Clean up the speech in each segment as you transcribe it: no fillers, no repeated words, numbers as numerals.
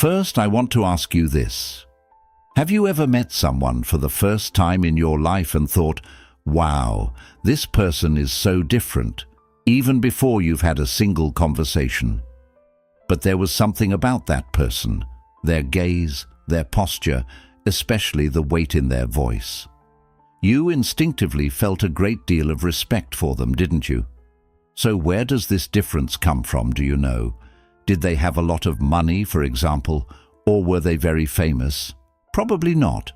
First, I want to ask you this. Have you ever met someone for the first time in your life and thought, wow, this person is so different, even before you've had a single conversation? But there was something about that person, their gaze, their posture, especially the weight in their voice. You instinctively felt a great deal of respect for them, didn't you? So where does this difference come from, do you know? Did they have a lot of money, for example, or were they very famous? Probably not.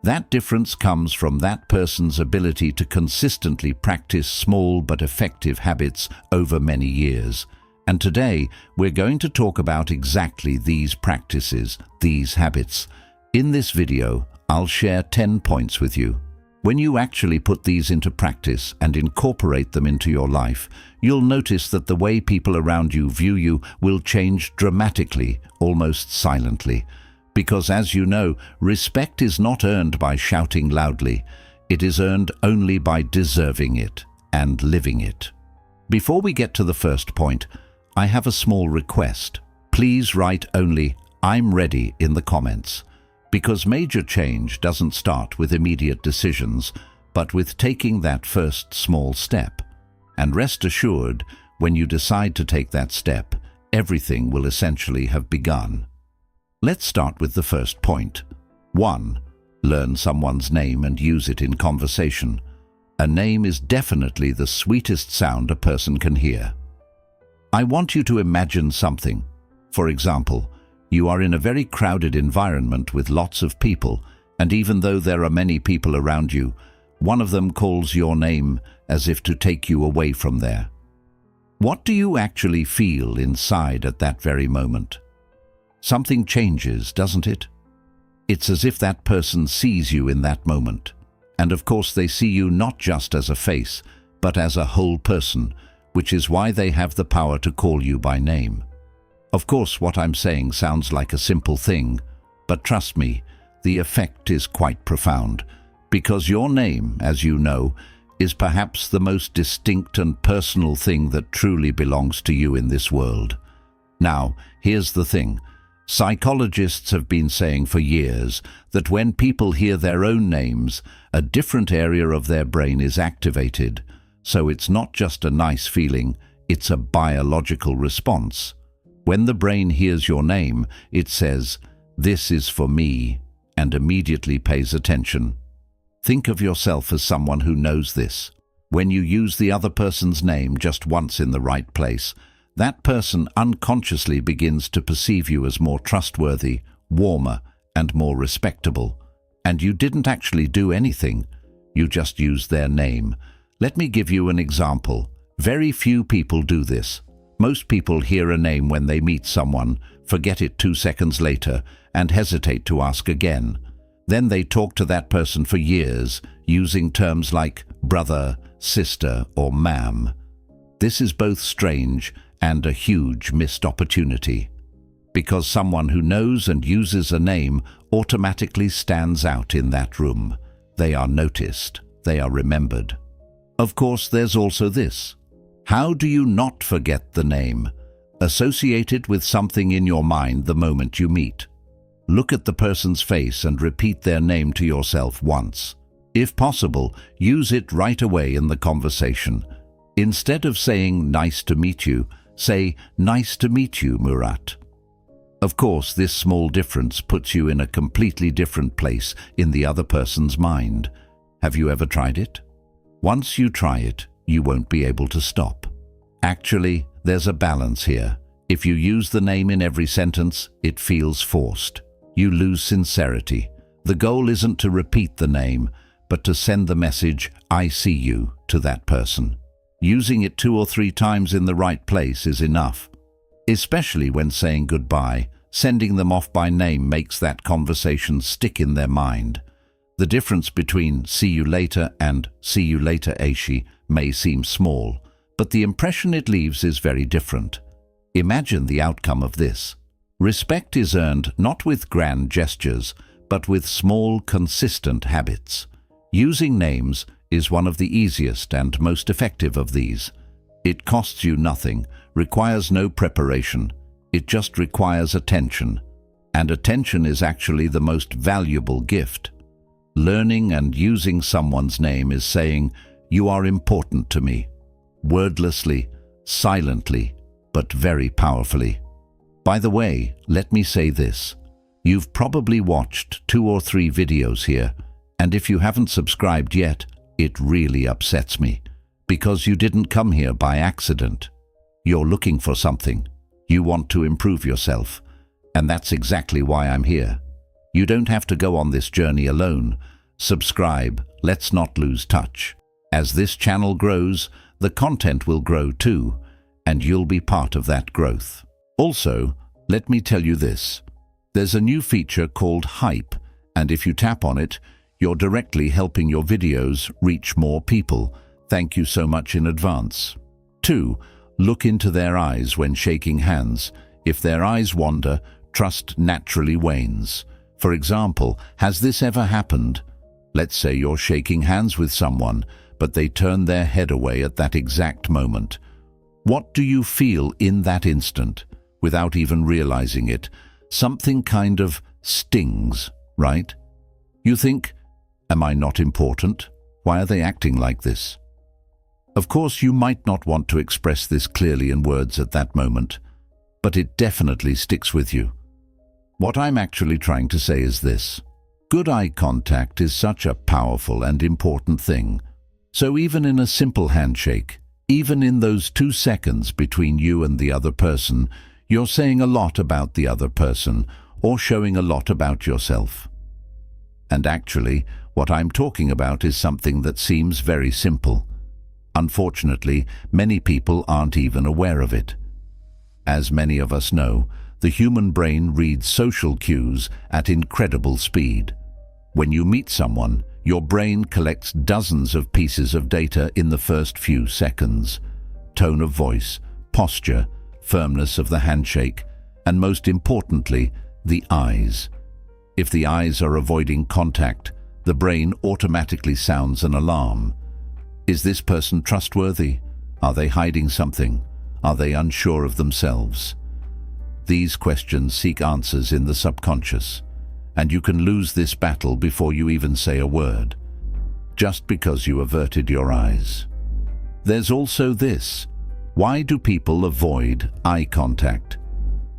That difference comes from that person's ability to consistently practice small but effective habits over many years. And today, we're going to talk about exactly these practices, these habits. In this video, I'll share 10 points with you. When you actually put these into practice and incorporate them into your life, you'll notice that the way people around you view you will change dramatically, almost silently. Because as you know, respect is not earned by shouting loudly. It is earned only by deserving it and living it. Before we get to the first point, I have a small request. Please write only "I'm ready" in the comments. Because major change doesn't start with immediate decisions, but with taking that first small step. And rest assured, when you decide to take that step, everything will essentially have begun. Let's start with the first point. 1. Learn someone's name and use it in conversation. A name is definitely the sweetest sound a person can hear. I want you to imagine something. For example, you are in a very crowded environment with lots of people, and even though there are many people around you, one of them calls your name as if to take you away from there. What do you actually feel inside at that very moment? Something changes, doesn't it? It's as if that person sees you in that moment. And of course they see you not just as a face, but as a whole person, which is why they have the power to call you by name. Of course, what I'm saying sounds like a simple thing, but trust me, the effect is quite profound, because your name, as you know, is perhaps the most distinct and personal thing that truly belongs to you in this world. Now, here's the thing. Psychologists have been saying for years that when people hear their own names, a different area of their brain is activated. So it's not just a nice feeling, it's a biological response. When the brain hears your name, it says, "This is for me," and immediately pays attention. Think of yourself as someone who knows this. When you use the other person's name just once in the right place, that person unconsciously begins to perceive you as more trustworthy, warmer, and more respectable. And you didn't actually do anything. You just used their name. Let me give you an example. Very few people do this. Most people hear a name when they meet someone, forget it 2 seconds later, and hesitate to ask again. Then they talk to that person for years, using terms like brother, sister, or ma'am. This is both strange and a huge missed opportunity. Because someone who knows and uses a name automatically stands out in that room. They are noticed. They are remembered. Of course, there's also this. How do you not forget the name? Associate it with something in your mind the moment you meet. Look at the person's face and repeat their name to yourself once. If possible, use it right away in the conversation. Instead of saying "nice to meet you," say "nice to meet you, Murat." Of course, this small difference puts you in a completely different place in the other person's mind. Have you ever tried it? Once you try it, you won't be able to stop. Actually, there's a balance here. If you use the name in every sentence, it feels forced. You lose sincerity. The goal isn't to repeat the name, but to send the message, "I see you," to that person. Using it 2 or 3 times in the right place is enough. Especially when saying goodbye, sending them off by name makes that conversation stick in their mind. The difference between "see you later" and "see you later, Aishi" may seem small, but the impression it leaves is very different. Imagine the outcome of this. Respect is earned not with grand gestures, but with small, consistent habits. Using names is one of the easiest and most effective of these. It costs you nothing, requires no preparation. It just requires attention. And attention is actually the most valuable gift. Learning and using someone's name is saying, "You are important to me," wordlessly, silently, but very powerfully. By the way, let me say this. You've probably watched 2 or 3 videos here, and if you haven't subscribed yet, it really upsets me, because you didn't come here by accident. You're looking for something. You want to improve yourself, and that's exactly why I'm here. You don't have to go on this journey alone. Subscribe, let's not lose touch. As this channel grows, the content will grow too, and you'll be part of that growth. Also, let me tell you this. There's a new feature called Hype, and if you tap on it, you're directly helping your videos reach more people. Thank you so much in advance. 2. Look into their eyes when shaking hands. If their eyes wander, trust naturally wanes. For example, has this ever happened? Let's say you're shaking hands with someone, but they turn their head away at that exact moment. What do you feel in that instant? Without even realizing it, something kind of stings, right? You think, am I not important? Why are they acting like this? Of course, you might not want to express this clearly in words at that moment, but it definitely sticks with you. What I'm actually trying to say is this. Good eye contact is such a powerful and important thing. So even in a simple handshake, even in those 2 seconds between you and the other person, you're saying a lot about the other person or showing a lot about yourself. And actually, what I'm talking about is something that seems very simple. Unfortunately, many people aren't even aware of it. As many of us know, the human brain reads social cues at incredible speed. When you meet someone, your brain collects dozens of pieces of data in the first few seconds. Tone of voice, posture, firmness of the handshake, and most importantly, the eyes. If the eyes are avoiding contact, the brain automatically sounds an alarm. Is this person trustworthy? Are they hiding something? Are they unsure of themselves? These questions seek answers in the subconscious, and you can lose this battle before you even say a word, just because you averted your eyes. There's also this. Why do people avoid eye contact?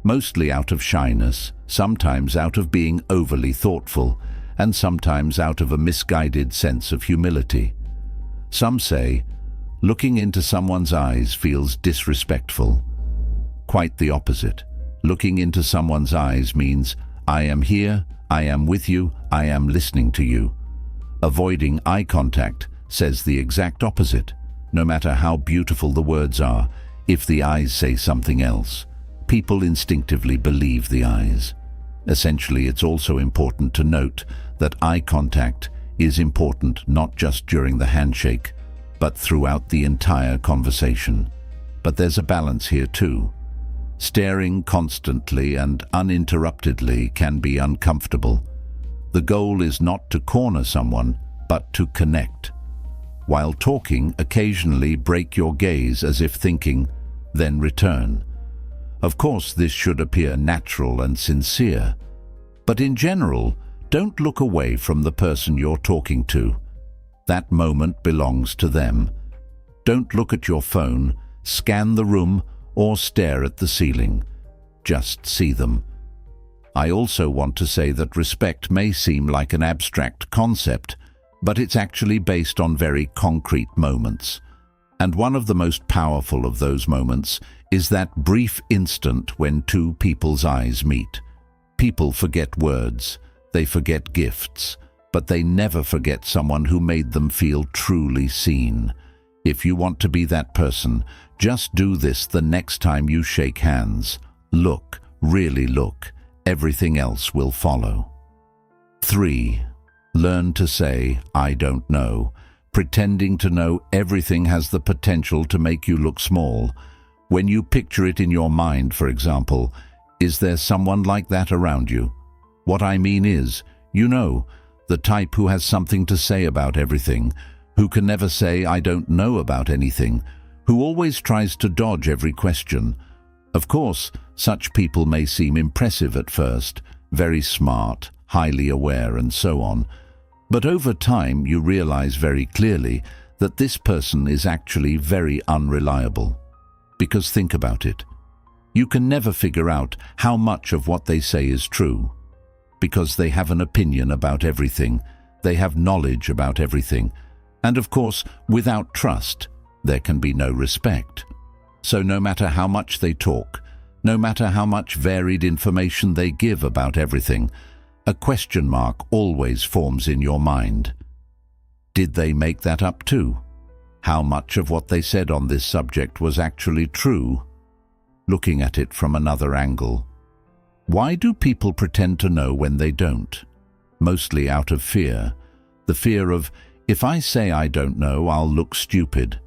Mostly out of shyness, sometimes out of being overly thoughtful, and sometimes out of a misguided sense of humility. Some say, looking into someone's eyes feels disrespectful. Quite the opposite. Looking into someone's eyes means, I am here, I am with you, I am listening to you. Avoiding eye contact says the exact opposite. No matter how beautiful the words are, if the eyes say something else, people instinctively believe the eyes. Essentially, it's also important to note that eye contact is important not just during the handshake, but throughout the entire conversation. But there's a balance here too. Staring constantly and uninterruptedly can be uncomfortable. The goal is not to corner someone, but to connect. While talking, occasionally break your gaze as if thinking, then return. Of course, this should appear natural and sincere. But in general, don't look away from the person you're talking to. That moment belongs to them. Don't look at your phone, scan the room, or stare at the ceiling. Just see them. I also want to say that respect may seem like an abstract concept, but it's actually based on very concrete moments. And one of the most powerful of those moments is that brief instant when 2 people's eyes meet. People forget words, they forget gifts, but they never forget someone who made them feel truly seen. If you want to be that person, just do this the next time you shake hands. Look, really look. Everything else will follow. 3. Learn to say, I don't know. Pretending to know everything has the potential to make you look small. When you picture it in your mind, for example, is there someone like that around you? What I mean is, you know, the type who has something to say about everything, who can never say, I don't know about anything, who always tries to dodge every question. Of course, such people may seem impressive at first, very smart, highly aware, and so on. But over time, you realize very clearly that this person is actually very unreliable. Because think about it. You can never figure out how much of what they say is true. Because they have an opinion about everything, they have knowledge about everything, and of course, without trust, there can be no respect. So no matter how much they talk, no matter how much varied information they give about everything, a question mark always forms in your mind. Did they make that up too? How much of what they said on this subject was actually true? Looking at it from another angle. Why do people pretend to know when they don't? Mostly out of fear. The fear of, if I say I don't know, I'll look stupid.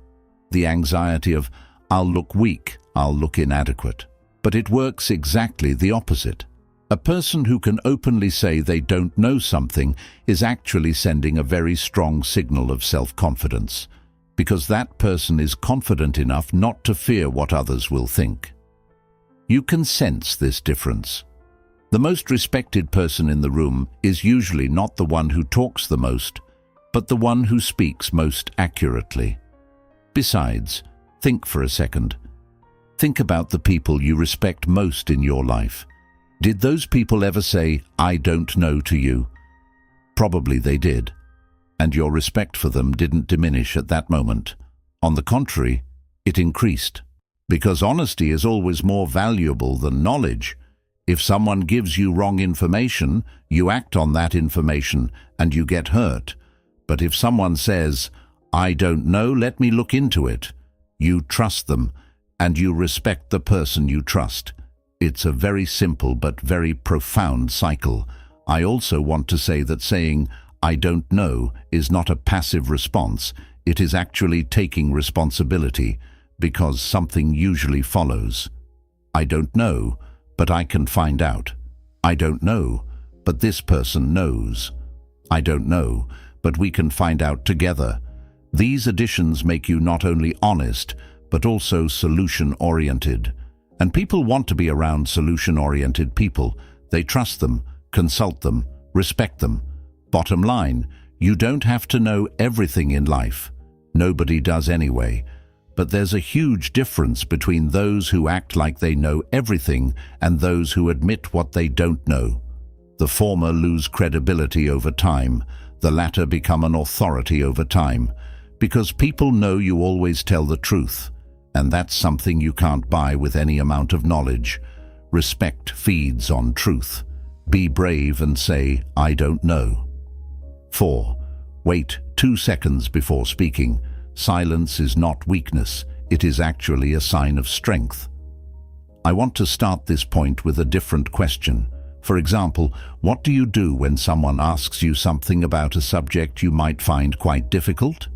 The anxiety of, I'll look weak, I'll look inadequate. But it works exactly the opposite. A person who can openly say they don't know something is actually sending a very strong signal of self-confidence, because that person is confident enough not to fear what others will think. You can sense this difference. The most respected person in the room is usually not the one who talks the most, but the one who speaks most accurately. Besides, think for a second. Think about the people you respect most in your life. Did those people ever say, I don't know to you? Probably they did. And your respect for them didn't diminish at that moment. On the contrary, it increased. Because honesty is always more valuable than knowledge. If someone gives you wrong information, you act on that information and you get hurt. But if someone says, I don't know, let me look into it, you trust them and you respect the person you trust. It's a very simple but very profound cycle. I also want to say that saying, I don't know, is not a passive response. It is actually taking responsibility, because something usually follows. I don't know, but I can find out. I don't know, but this person knows. I don't know, but we can find out together. These additions make you not only honest, but also solution-oriented. And people want to be around solution-oriented people. They trust them, consult them, respect them. Bottom line, you don't have to know everything in life. Nobody does anyway. But there's a huge difference between those who act like they know everything and those who admit what they don't know. The former lose credibility over time. The latter become an authority over time. Because people know you always tell the truth. And that's something you can't buy with any amount of knowledge. Respect feeds on truth. Be brave and say, I don't know. 4. Wait 2 seconds before speaking. Silence is not weakness. It is actually a sign of strength. I want to start this point with a different question. For example, what do you do when someone asks you something about a subject you might find quite difficult?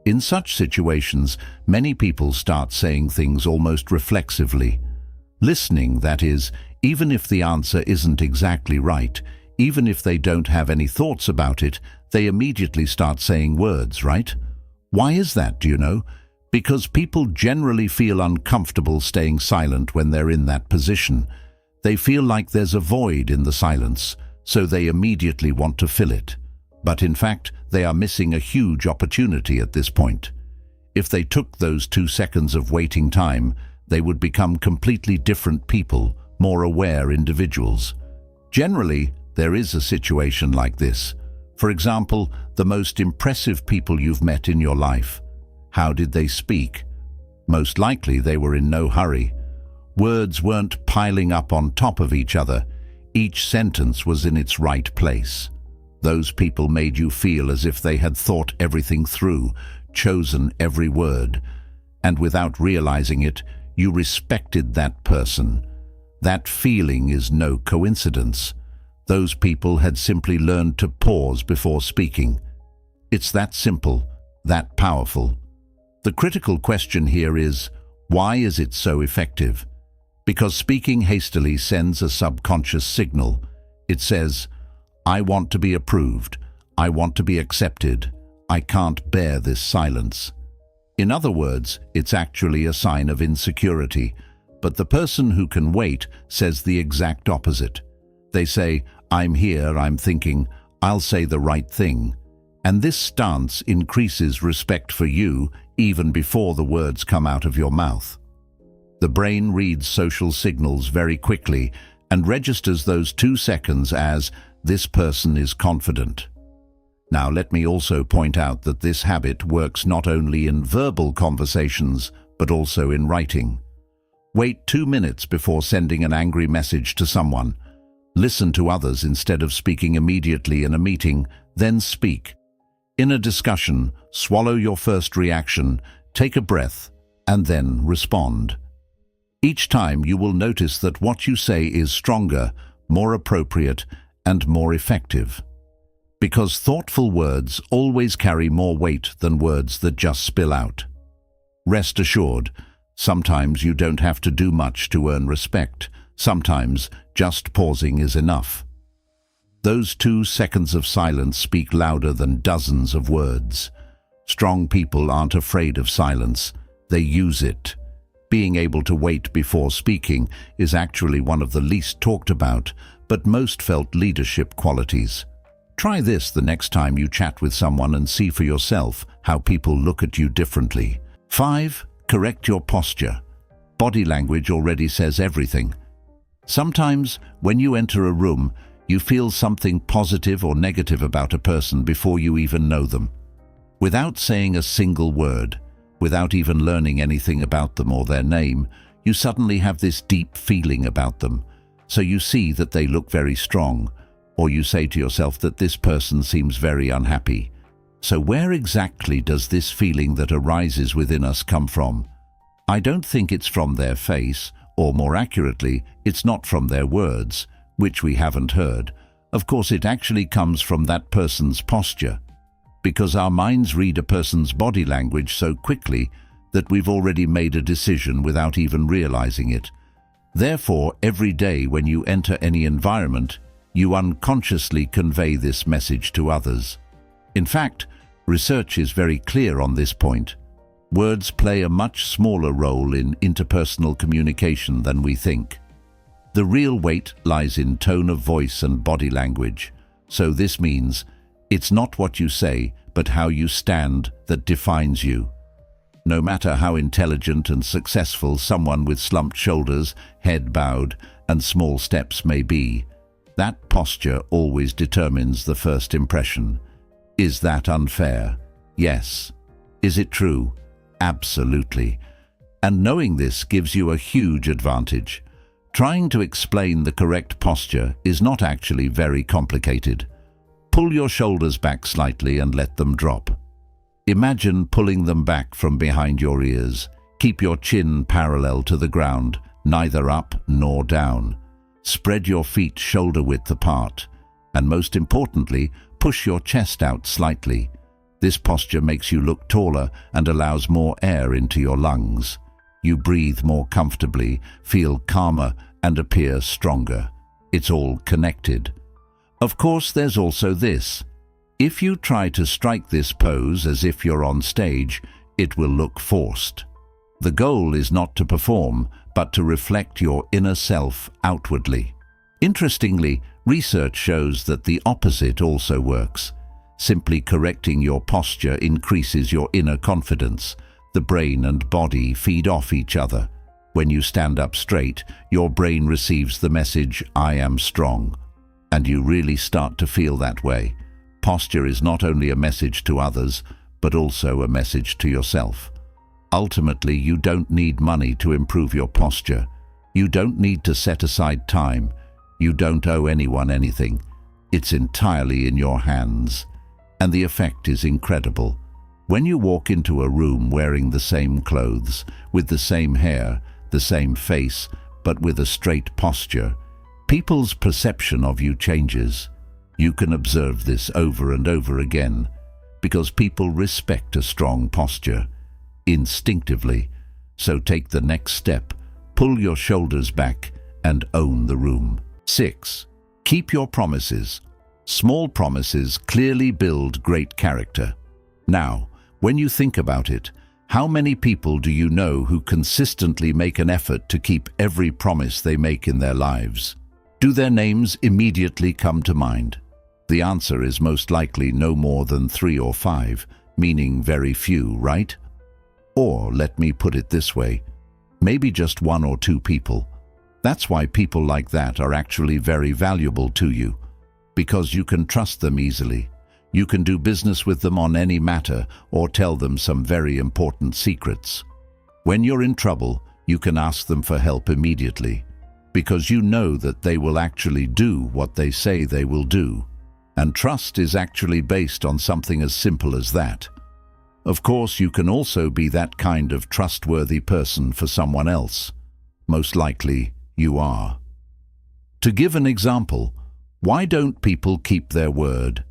In such situations, many people start saying things almost reflexively. Listening, that is, even if the answer isn't exactly right, even if they don't have any thoughts about it, they immediately start saying words, right? Why is that, do you know? Because people generally feel uncomfortable staying silent when they're in that position. They feel like there's a void in the silence, so they immediately want to fill it. But in fact, they are missing a huge opportunity at this point. If they took those 2 seconds of waiting time, they would become completely different people, more aware individuals. Generally, there is a situation like this. For example, the most impressive people you've met in your life. How did they speak? Most likely they were in no hurry. Words weren't piling up on top of each other. Each sentence was in its right place. Those people made you feel as if they had thought everything through, chosen every word, and without realizing it, you respected that person. That feeling is no coincidence. Those people had simply learned to pause before speaking. It's that simple, that powerful. The critical question here is, why is it so effective? Because speaking hastily sends a subconscious signal. It says, I want to be approved. I want to be accepted. I can't bear this silence. In other words, it's actually a sign of insecurity, but the person who can wait says the exact opposite. They say, "I'm here, I'm thinking, I'll say the right thing." And this stance increases respect for you even before the words come out of your mouth. The brain reads social signals very quickly and registers those 2 seconds as, "This person is confident." Now, let me also point out that this habit works not only in verbal conversations, but also in writing. Wait 2 minutes before sending an angry message to someone. Listen to others instead of speaking immediately in a meeting, then speak. In a discussion, swallow your first reaction, take a breath, and then respond. Each time you will notice that what you say is stronger, more appropriate, and more effective. Because thoughtful words always carry more weight than words that just spill out. Rest assured, sometimes you don't have to do much to earn respect. Sometimes just pausing is enough. Those 2 seconds of silence speak louder than dozens of words. Strong people aren't afraid of silence. They use it. Being able to wait before speaking is actually one of the least talked about, but most felt leadership qualities. Try this the next time you chat with someone and see for yourself how people look at you differently. 5. Correct your posture. Body language already says everything. Sometimes, when you enter a room, you feel something positive or negative about a person before you even know them. Without saying a single word, without even learning anything about them or their name, you suddenly have this deep feeling about them. So you see that they look very strong, or you say to yourself that this person seems very unhappy. So where exactly does this feeling that arises within us come from? I don't think it's from their face, or more accurately, it's not from their words, which we haven't heard. Of course, it actually comes from that person's posture, because our minds read a person's body language so quickly that we've already made a decision without even realizing it. Therefore, every day when you enter any environment, you unconsciously convey this message to others. In fact, research is very clear on this point. Words play a much smaller role in interpersonal communication than we think. The real weight lies in tone of voice and body language. So this means it's not what you say, but how you stand that defines you. No matter how intelligent and successful someone with slumped shoulders, head bowed, and small steps may be, that posture always determines the first impression. Is that unfair? Yes. Is it true? Absolutely. And knowing this gives you a huge advantage. Trying to explain the correct posture is not actually very complicated. Pull your shoulders back slightly and let them drop. Imagine pulling them back from behind your ears. Keep your chin parallel to the ground, neither up nor down. Spread your feet shoulder-width apart. And most importantly, push your chest out slightly. This posture makes you look taller and allows more air into your lungs. You breathe more comfortably, feel calmer, and appear stronger. It's all connected. Of course, there's also this. If you try to strike this pose as if you're on stage, it will look forced. The goal is not to perform, but to reflect your inner self outwardly. Interestingly, research shows that the opposite also works. Simply correcting your posture increases your inner confidence. The brain and body feed off each other. When you stand up straight, your brain receives the message, "I am strong." And you really start to feel that way. Posture is not only a message to others, but also a message to yourself. Ultimately, you don't need money to improve your posture. You don't need to set aside time. You don't owe anyone anything. It's entirely in your hands. And the effect is incredible. When you walk into a room wearing the same clothes, with the same hair, the same face, but with a straight posture, people's perception of you changes. You can observe this over and over again, because people respect a strong posture, instinctively. So take the next step, pull your shoulders back, and own the room. 6. Keep your promises. Small promises clearly build great character. Now, when you think about it, how many people do you know who consistently make an effort to keep every promise they make in their lives? Do their names immediately come to mind? The answer is most likely no more than 3 or 5, meaning very few, right? Or, let me put it this way, maybe just 1 or 2 people. That's why people like that are actually very valuable to you, because you can trust them easily. You can do business with them on any matter or tell them some very important secrets. When you're in trouble, you can ask them for help immediately, because you know that they will actually do what they say they will do. And trust is actually based on something as simple as that. Of course, you can also be that kind of trustworthy person for someone else. Most likely, you are. To give an example, why don't people keep their word?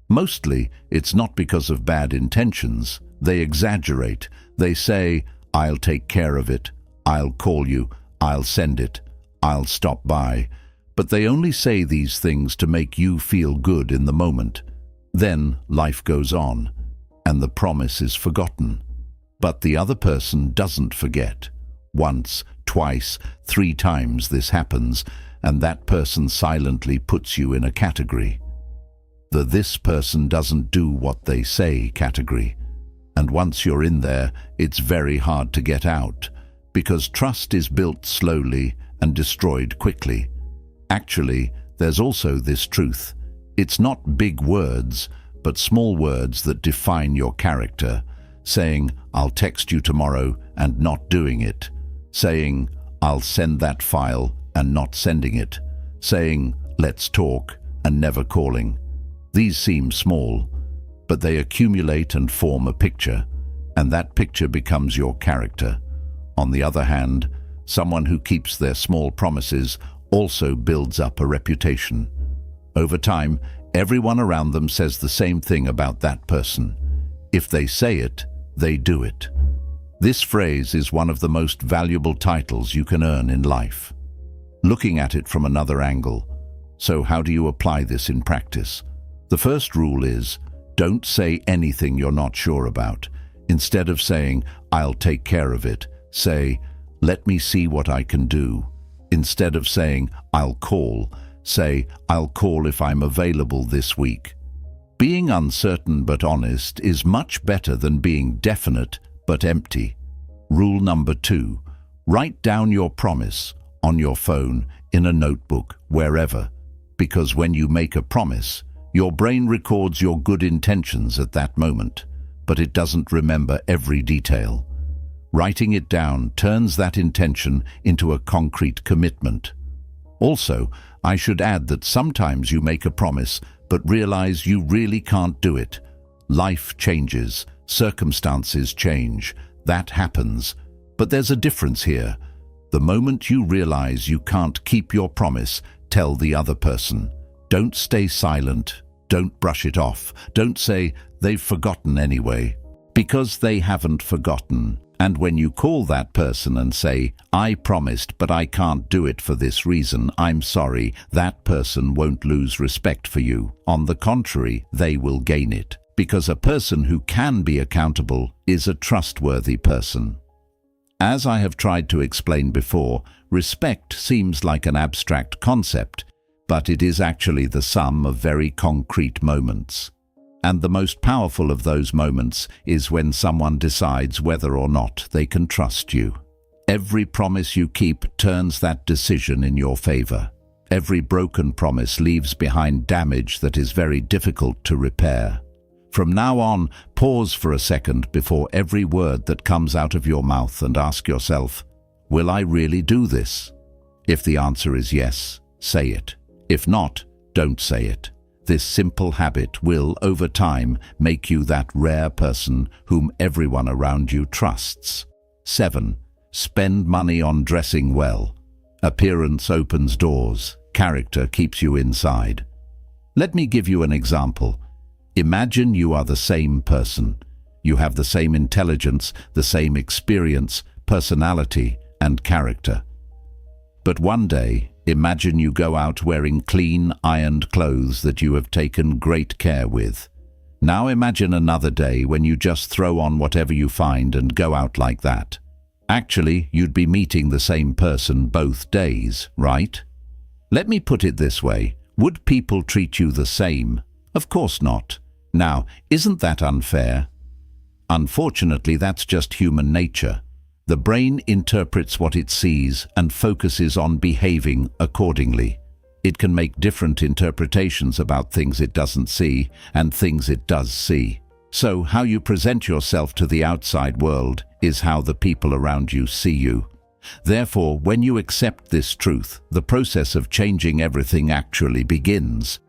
Mostly, it's not because of bad intentions. They exaggerate. They say, "I'll take care of it. I'll call you. I'll send it. I'll stop by." But they only say these things to make you feel good in the moment. Then life goes on, and the promise is forgotten. But the other person doesn't forget. Once, twice, 3 times this happens, and that person silently puts you in a category. The "this person doesn't do what they say" category. And once you're in there, it's very hard to get out, because trust is built slowly and destroyed quickly. Actually, there's also this truth. It's not big words, but small words that define your character. Saying, "I'll text you tomorrow," and not doing it. Saying, "I'll send that file," and not sending it. Saying, "Let's talk," and never calling. These seem small, but they accumulate and form a picture, and that picture becomes your character. On the other hand, someone who keeps their small promises also builds up a reputation. Over time, everyone around them says the same thing about that person. If they say it, they do it. This phrase is one of the most valuable titles you can earn in life. Looking at it from another angle, so how do you apply this in practice? The first rule is, don't say anything you're not sure about. Instead of saying, "I'll take care of it," say, "Let me see what I can do." Instead of saying, "I'll call," say, "I'll call if I'm available this week." Being uncertain but honest is much better than being definite but empty. Rule number 2, write down your promise on your phone, in a notebook, wherever. Because when you make a promise, your brain records your good intentions at that moment, but it doesn't remember every detail. Writing it down turns that intention into a concrete commitment. Also, I should add that sometimes you make a promise but realize you really can't do it. Life changes, circumstances change, that happens. But there's a difference here. The moment you realize you can't keep your promise, tell the other person. Don't stay silent. Don't brush it off. Don't say, "They've forgotten anyway." Because they haven't forgotten. And when you call that person and say, "I promised, but I can't do it for this reason, I'm sorry," that person won't lose respect for you. On the contrary, they will gain it. Because a person who can be accountable is a trustworthy person. As I have tried to explain before, respect seems like an abstract concept, but it is actually the sum of very concrete moments. And the most powerful of those moments is when someone decides whether or not they can trust you. Every promise you keep turns that decision in your favor. Every broken promise leaves behind damage that is very difficult to repair. From now on, pause for a second before every word that comes out of your mouth and ask yourself, will I really do this? If the answer is yes, say it. If not, don't say it. This simple habit will, over time, make you that rare person whom everyone around you trusts. 7. Spend money on dressing well. Appearance opens doors. Character keeps you inside. Let me give you an example. Imagine you are the same person. You have the same intelligence, the same experience, personality, and character. But one day, imagine you go out wearing clean, ironed clothes that you have taken great care with. Now imagine another day when you just throw on whatever you find and go out like that. Actually, you'd be meeting the same person both days, right? Let me put it this way. Would people treat you the same? Of course not. Now, isn't that unfair? Unfortunately, that's just human nature. The brain interprets what it sees and focuses on behaving accordingly. It can make different interpretations about things it doesn't see and things it does see. So, how you present yourself to the outside world is how the people around you see you. Therefore, when you accept this truth, the process of changing everything actually begins.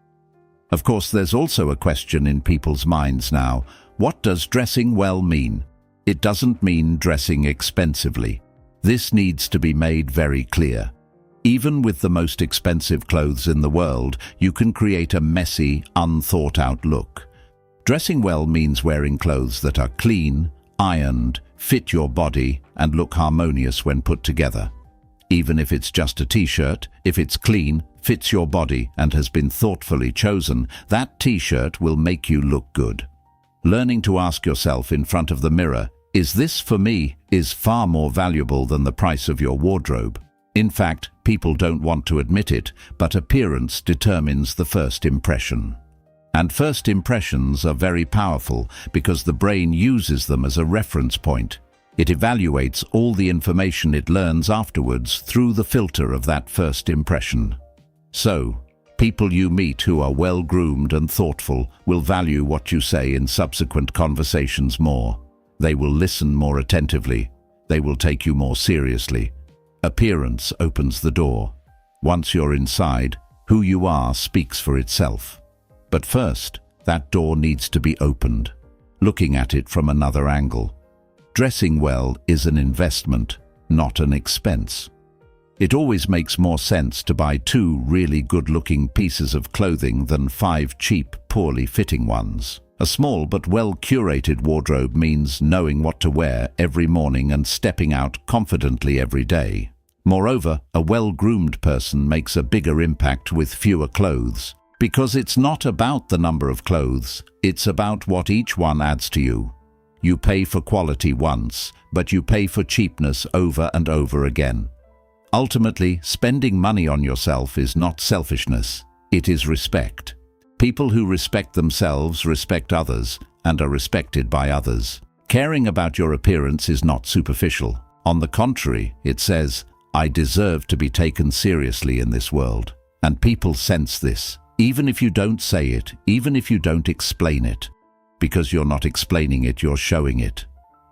Of course, there's also a question in people's minds now. What does dressing well mean? It doesn't mean dressing expensively. This needs to be made very clear. Even with the most expensive clothes in the world, you can create a messy, unthought-out look. Dressing well means wearing clothes that are clean, ironed, fit your body, and look harmonious when put together. Even if it's just a t-shirt, if it's clean, fits your body, and has been thoughtfully chosen, that t-shirt will make you look good. Learning to ask yourself in front of the mirror, "Is this for me?" is far more valuable than the price of your wardrobe. In fact, people don't want to admit it, but appearance determines the first impression. And first impressions are very powerful because the brain uses them as a reference point. It evaluates all the information it learns afterwards through the filter of that first impression. So, people you meet who are well-groomed and thoughtful will value what you say in subsequent conversations more. They will listen more attentively. They will take you more seriously. Appearance opens the door. Once you're inside, who you are speaks for itself. But first, that door needs to be opened, looking at it from another angle. Dressing well is an investment, not an expense. It always makes more sense to buy 2 really good-looking pieces of clothing than 5 cheap, poorly fitting ones. A small but well-curated wardrobe means knowing what to wear every morning and stepping out confidently every day. Moreover, a well-groomed person makes a bigger impact with fewer clothes. Because it's not about the number of clothes, it's about what each one adds to you. You pay for quality once, but you pay for cheapness over and over again. Ultimately, spending money on yourself is not selfishness, it is respect. People who respect themselves respect others and are respected by others. Caring about your appearance is not superficial. On the contrary, it says, "I deserve to be taken seriously in this world." And people sense this. Even if you don't say it, even if you don't explain it. Because you're not explaining it, you're showing it.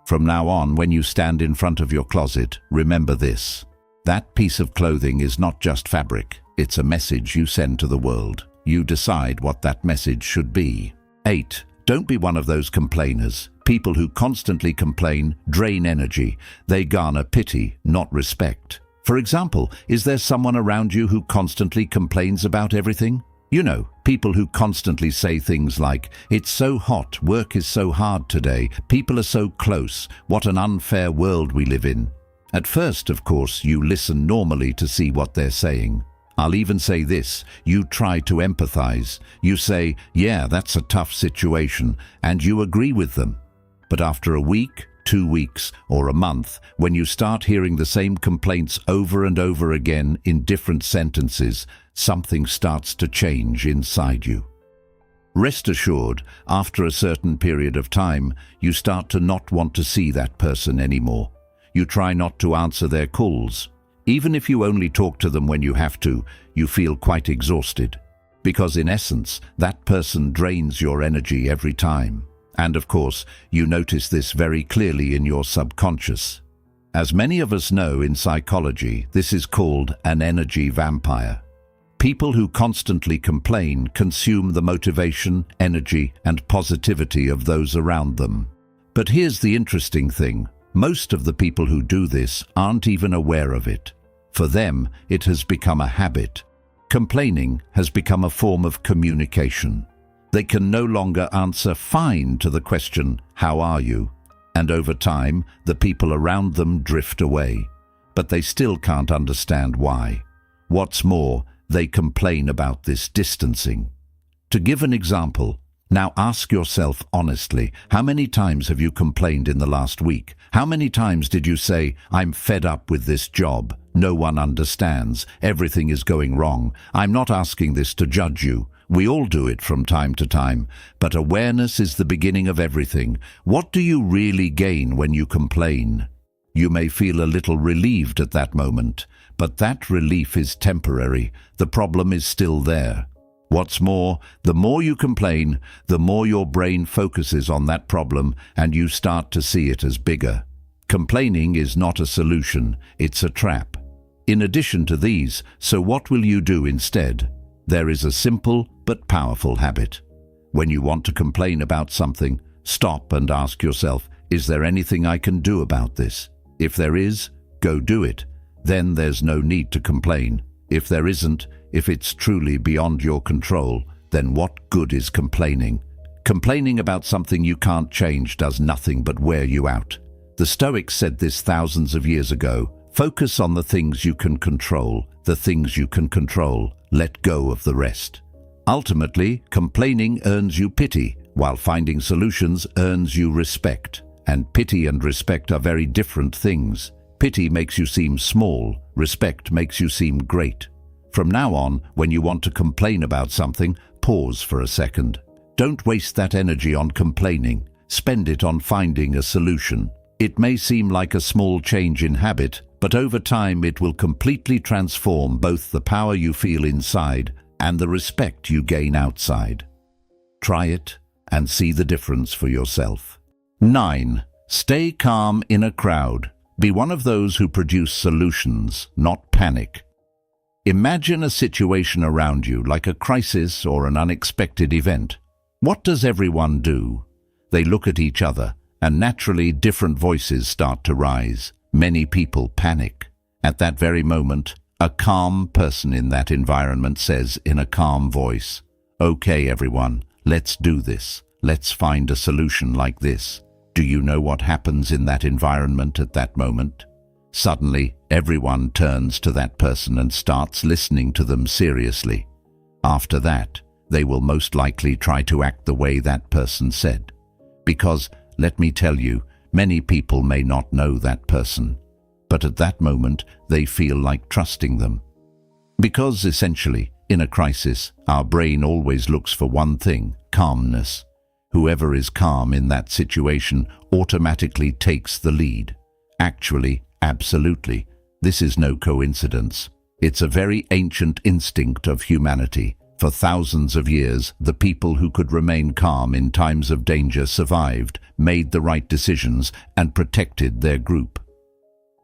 From now on, when you stand in front of your closet, remember this. That piece of clothing is not just fabric, it's a message you send to the world. You decide what that message should be. 8. Don't be one of those complainers. People who constantly complain drain energy. They garner pity, not respect. For example, is there someone around you who constantly complains about everything? You know, people who constantly say things like, "It's so hot, work is so hard today, people are so close, what an unfair world we live in." At first, of course, you listen normally to see what they're saying. I'll even say this, you try to empathize. You say, "Yeah, that's a tough situation," and you agree with them. But after a week, 2 weeks, or a month, when you start hearing the same complaints over and over again in different sentences, something starts to change inside you. Rest assured, after a certain period of time, you start to not want to see that person anymore. You try not to answer their calls. Even if you only talk to them when you have to, you feel quite exhausted. Because in essence, that person drains your energy every time. And of course, you notice this very clearly in your subconscious. As many of us know in psychology, this is called an energy vampire. People who constantly complain consume the motivation, energy, and positivity of those around them. But here's the interesting thing. Most of the people who do this aren't even aware of it. For them, it has become a habit. Complaining has become a form of communication. They can no longer answer fine to the question, "How are you?" And over time, the people around them drift away. But they still can't understand why. What's more, they complain about this distancing. To give an example, Now ask yourself honestly, how many times have you complained in the last week? How many times did you say, "I'm fed up with this job. No one understands. Everything is going wrong"? I'm not asking this to judge you. We all do it from time to time. But awareness is the beginning of everything. What do you really gain when you complain? You may feel a little relieved at that moment, but that relief is temporary. The problem is still there. What's more, the more you complain, the more your brain focuses on that problem and you start to see it as bigger. Complaining is not a solution, it's a trap. In addition to these, so what will you do instead? There is a simple but powerful habit. When you want to complain about something, stop and ask yourself, is there anything I can do about this? If there is, go do it. Then there's no need to complain. If there isn't, if it's truly beyond your control, then what good is complaining? Complaining about something you can't change does nothing but wear you out. The Stoics said this thousands of years ago. Focus on the things you can control, the things you can control. Let go of the rest. Ultimately, complaining earns you pity, while finding solutions earns you respect. And pity and respect are very different things. Pity makes you seem small, respect makes you seem great. From now on, when you want to complain about something, pause for a second. Don't waste that energy on complaining. Spend it on finding a solution. It may seem like a small change in habit, but over time it will completely transform both the power you feel inside and the respect you gain outside. Try it and see the difference for yourself. 9. Stay calm in a crowd. Be one of those who produce solutions, not panic. Imagine a situation around you, like a crisis or an unexpected event. What does everyone do? They look at each other, and naturally different voices start to rise. Many people panic. At that very moment, a calm person in that environment says in a calm voice, "Okay, everyone, let's do this. Let's find a solution like this." Do you know what happens in that environment at that moment? Suddenly, everyone turns to that person and starts listening to them seriously. After that, they will most likely try to act the way that person said. Because, let me tell you, many people may not know that person, but at that moment, they feel like trusting them. Because essentially, in a crisis, our brain always looks for one thing: calmness. Whoever is calm in that situation automatically takes the lead. Actually, absolutely, this is no coincidence. It's a very ancient instinct of humanity. For thousands of years, the people who could remain calm in times of danger survived, made the right decisions, and protected their group.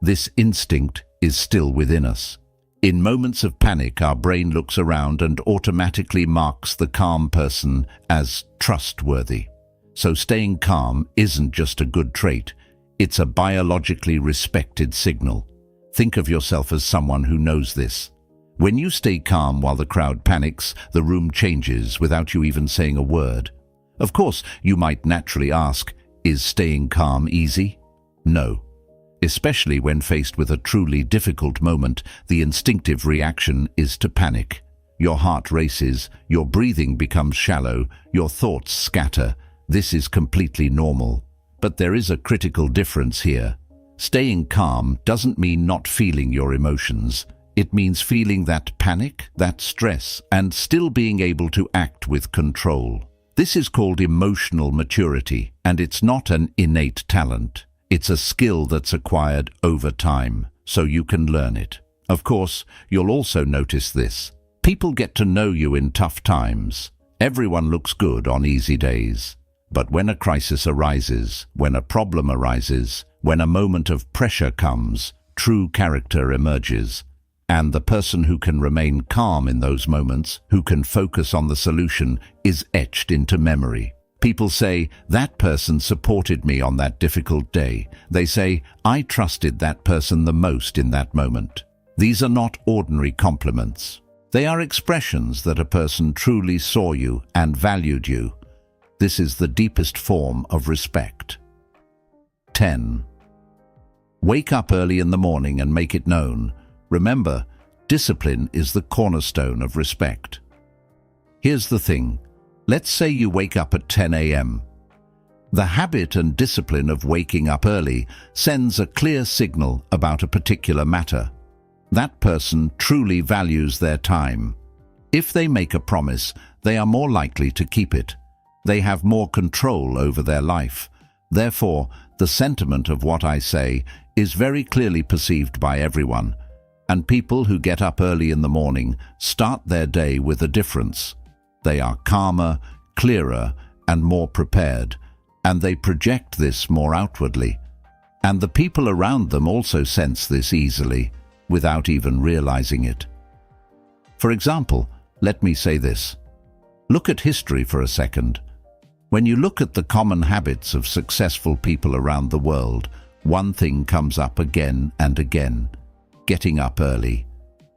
This instinct is still within us. In moments of panic, our brain looks around and automatically marks the calm person as trustworthy. So staying calm isn't just a good trait, it's a biologically respected signal. Think of yourself as someone who knows this. When you stay calm while the crowd panics, the room changes without you even saying a word. Of course, you might naturally ask, is staying calm easy? No. Especially when faced with a truly difficult moment, the instinctive reaction is to panic. Your heart races, your breathing becomes shallow, your thoughts scatter. This is completely normal. But there is a critical difference here. Staying calm doesn't mean not feeling your emotions. It means feeling that panic, that stress, and still being able to act with control. This is called emotional maturity, and it's not an innate talent. It's a skill that's acquired over time, so you can learn it. Of course, you'll also notice this. People get to know you in tough times. Everyone looks good on easy days. But when a crisis arises, when a problem arises, when a moment of pressure comes, true character emerges. And the person who can remain calm in those moments, who can focus on the solution, is etched into memory. People say, that person supported me on that difficult day. They say, I trusted that person the most in that moment. These are not ordinary compliments. They are expressions that a person truly saw you and valued you. This is the deepest form of respect. 10. Wake up early in the morning and make it known. Remember, discipline is the cornerstone of respect. Here's the thing. Let's say you wake up at 10 a.m. The habit and discipline of waking up early sends a clear signal about a particular matter. That person truly values their time. If they make a promise, they are more likely to keep it. They have more control over their life. Therefore, the sentiment of what I say is very clearly perceived by everyone, and people who get up early in the morning start their day with a difference. They are calmer, clearer, and more prepared, and they project this more outwardly. And the people around them also sense this easily, without even realizing it. For example, let me say this. Look at history for a second. When you look at the common habits of successful people around the world, one thing comes up again and again: getting up early.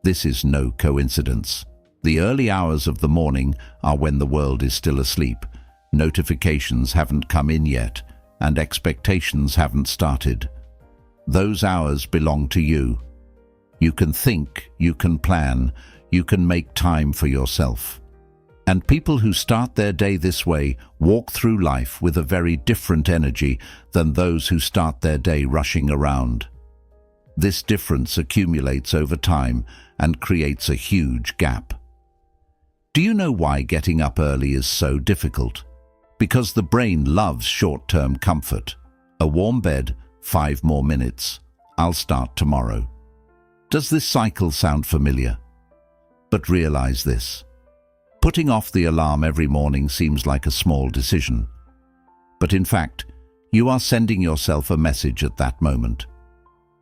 This is no coincidence. The early hours of the morning are when the world is still asleep. Notifications haven't come in yet, and expectations haven't started. Those hours belong to you. You can think, you can plan, you can make time for yourself. And people who start their day this way walk through life with a very different energy than those who start their day rushing around. This difference accumulates over time and creates a huge gap. Do you know why getting up early is so difficult? Because the brain loves short-term comfort. A warm bed, 5 more minutes. I'll start tomorrow. Does this cycle sound familiar? But realize this. Putting off the alarm every morning seems like a small decision. But in fact, you are sending yourself a message at that moment.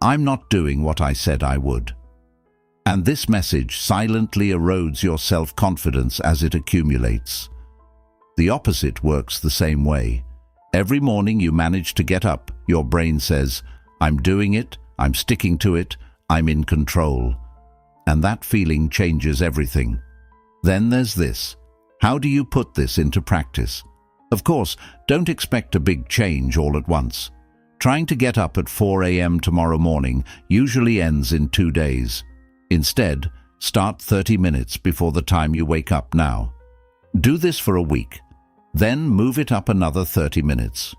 I'm not doing what I said I would. And this message silently erodes your self-confidence as it accumulates. The opposite works the same way. Every morning you manage to get up, your brain says, I'm doing it, I'm sticking to it, I'm in control. And that feeling changes everything. Then there's this. How do you put this into practice? Of course, don't expect a big change all at once. Trying to get up at 4 a.m. tomorrow morning usually ends in 2 days. Instead, start 30 minutes before the time you wake up now. Do this for a week. Then move it up another 30 minutes.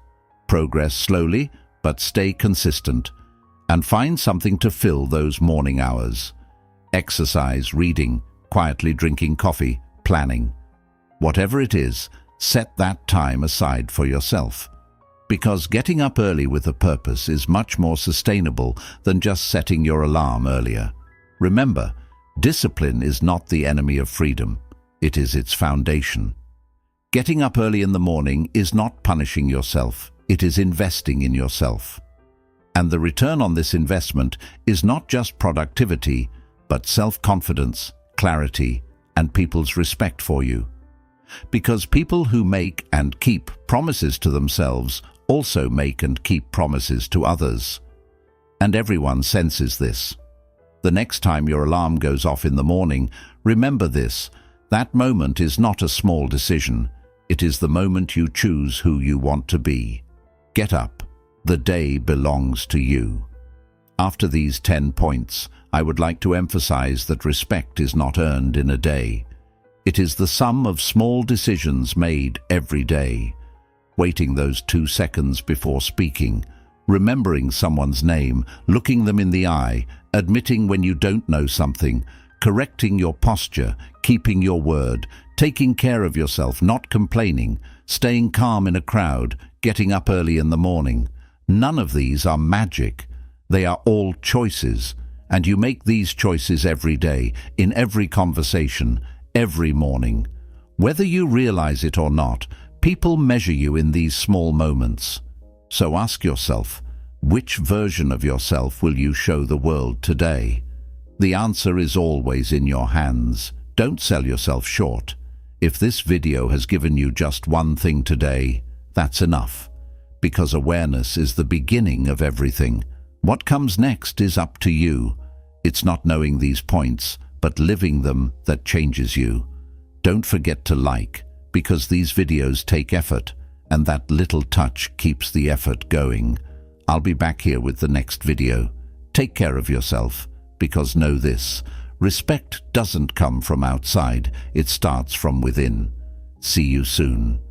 Progress slowly, but stay consistent. And find something to fill those morning hours. Exercise, reading, quietly drinking coffee, planning. Whatever it is, set that time aside for yourself. Because getting up early with a purpose is much more sustainable than just setting your alarm earlier. Remember, discipline is not the enemy of freedom. It is its foundation. Getting up early in the morning is not punishing yourself. It is investing in yourself. And the return on this investment is not just productivity, but self-confidence, clarity, and people's respect for you. Because people who make and keep promises to themselves also make and keep promises to others. And everyone senses this. The next time your alarm goes off in the morning, remember this: that moment is not a small decision. It is the moment you choose who you want to be. Get up. The day belongs to you. After these 10 points, I would like to emphasize that respect is not earned in a day. It is the sum of small decisions made every day. Waiting those 2 seconds before speaking, remembering someone's name, looking them in the eye, admitting when you don't know something, correcting your posture, keeping your word, taking care of yourself, not complaining, staying calm in a crowd, getting up early in the morning. None of these are magic. They are all choices. And you make these choices every day, in every conversation, every morning. Whether you realize it or not, people measure you in these small moments. So ask yourself, which version of yourself will you show the world today? The answer is always in your hands. Don't sell yourself short. If this video has given you just one thing today, that's enough. Because awareness is the beginning of everything. What comes next is up to you. It's not knowing these points, but living them that changes you. Don't forget to like, because these videos take effort, and that little touch keeps the effort going. I'll be back here with the next video. Take care of yourself, because know this: respect doesn't come from outside, it starts from within. See you soon.